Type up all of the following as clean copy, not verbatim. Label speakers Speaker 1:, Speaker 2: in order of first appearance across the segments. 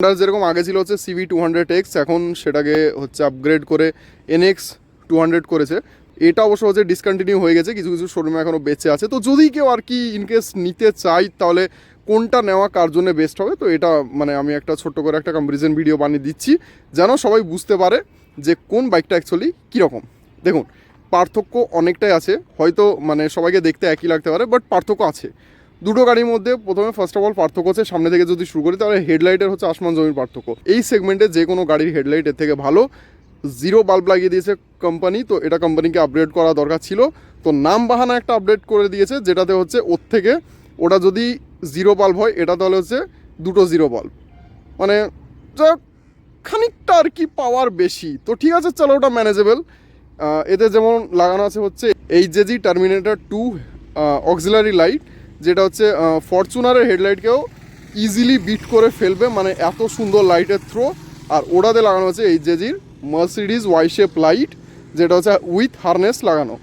Speaker 1: যেরকম আগে ছিল হচ্ছে CV200X, এখন সেটাকে হচ্ছে আপগ্রেড করে NX200 করেছে। এটা অবশ্য হচ্ছে ডিসকন্টিনিউ হয়ে গেছে, কিছু কিছু শোরুমে এখনও বেঁচে আছে। তো যদি কেউ আর কি ইনকেস নিতে চাই তাহলে কোনটা নেওয়া কার জন্য বেস্ট হবে, তো এটা মানে আমি একটা ছোট্ট করে একটা কম্পারিজন ভিডিও বানিয়ে দিচ্ছি যেন সবাই বুঝতে পারে যে কোন বাইকটা অ্যাকচুয়ালি কীরকম। দেখুন পার্থক্য অনেকটাই আছে, হয়তো মানে সবাইকে দেখতে একই লাগতে পারে, বাট পার্থক্য আছে দুটো গাড়ির মধ্যে। প্রথমে ফার্স্ট অফ অল পার্থক্য হচ্ছে সামনে থেকে যদি শুরু করি তাহলে হেডলাইটের হচ্ছে আসমান জমির পার্থক্য। এই সেগমেন্টে যে কোনো গাড়ির হেডলাইট এর থেকে ভালো। জিরো বাল্ব লাগিয়ে দিয়েছে কোম্পানি, তো এটা কোম্পানিকে আপগ্রেড করা দরকার ছিল। তো নাম বাহানা একটা আপডেট করে দিয়েছে যেটাতে হচ্ছে ওর থেকে ওটা যদি জিরো বাল্ব হয় এটা তাহলে হচ্ছে দুটো জিরো বাল্ব, মানে যা খানিকটা আর কি পাওয়ার বেশি। তো ঠিক আছে চলো ওটা ম্যানেজেবল। এতে যেমন লাগানো আছে হচ্ছে HJG টার্মিনেটর 2 অক্সিলারি লাইট, যেটা হচ্ছে ফরচুনারের হেডলাইটকেও ইজিলি বিট করে ফেলবে, মানে এত সুন্দর লাইটের থ্রো। আর ওটাতে লাগানো হচ্ছে HJGর মার্সিডিজ ওয়াই শেপ লাইট, যেটা হচ্ছে উইথ হারনেস লাগানো।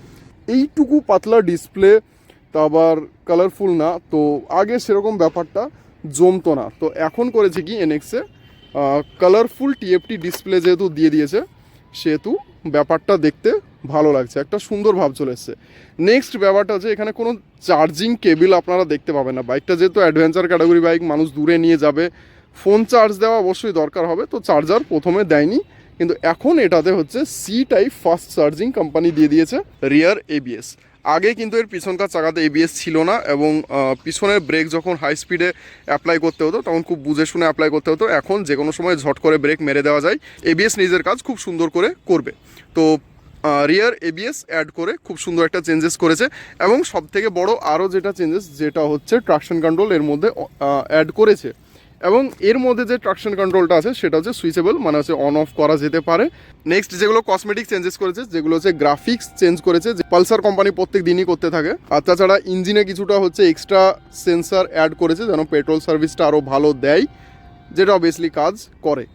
Speaker 1: এইটুকু পাতলা ডিসপ্লে, তো আবার কালারফুল না, তো আগে সেরকম ব্যাপারটা জমতো না। তো এখন করেছে কি NX-এ কালারফুল TFT ডিসপ্লে যেহেতু দিয়ে দিয়েছে, সেহেতু ব্যাপারটা দেখতে ভালো লাগছে, একটা সুন্দর ভাব চলে এসছে। নেক্সট ব্যাপারটা হচ্ছে এখানে কোনো চার্জিং কেবিল আপনারা দেখতে পাবেন না। বাইকটা যেহেতু অ্যাডভেঞ্চার ক্যাটাগরি বাইক, মানুষ দূরে নিয়ে যাবে, ফোন চার্জ দেওয়া অবশ্যই দরকার হবে, তো চার্জার প্রথমে দেয়নি, কিন্তু এখন এটাতে হচ্ছে C type fast charging company দিয়ে দিয়েছে। রিয়ার ABS, আগে কিন্তু এর পিছনকার চাকাতে ABS ছিল না, এবং পিছনের ব্রেক যখন হাই স্পিডে অ্যাপ্লাই করতে হতো তখন খুব বুঝে শুনে অ্যাপ্লাই করতে হতো। এখন যে কোনো সময় ঝট করে ব্রেক মেরে দেওয়া যায়, ABS নিজের কাজ খুব সুন্দর করে করবে। তো রিয়ার ABS অ্যাড করে খুব সুন্দর একটা চেঞ্জেস করেছে। এবং সব থেকে বড় আরও যেটা চেঞ্জেস, যেটা হচ্ছে ট্রাকশন কন্ট্রোল এর মধ্যে অ্যাড করেছে। এবং এর মধ্যে যে ট্রাকশন কন্ট্রোলটা আছে সেটা হচ্ছে সুইচেবল, মানে হচ্ছে অন অফ করা যেতে পারে। নেক্সট যেগুলো কসমেটিক চেঞ্জেস করেছে, যেগুলো হচ্ছে গ্রাফিক্স চেঞ্জ করেছে, যে পালসার কোম্পানি প্রত্যেক দিনই করতে থাকে। আর তাছাড়া ইঞ্জিনে কিছুটা হচ্ছে এক্সট্রা সেন্সার অ্যাড করেছে যেন পেট্রোল সার্ভিসটা আরও ভালো দেয়, যেটা অবভিয়াসলি কাজ করে।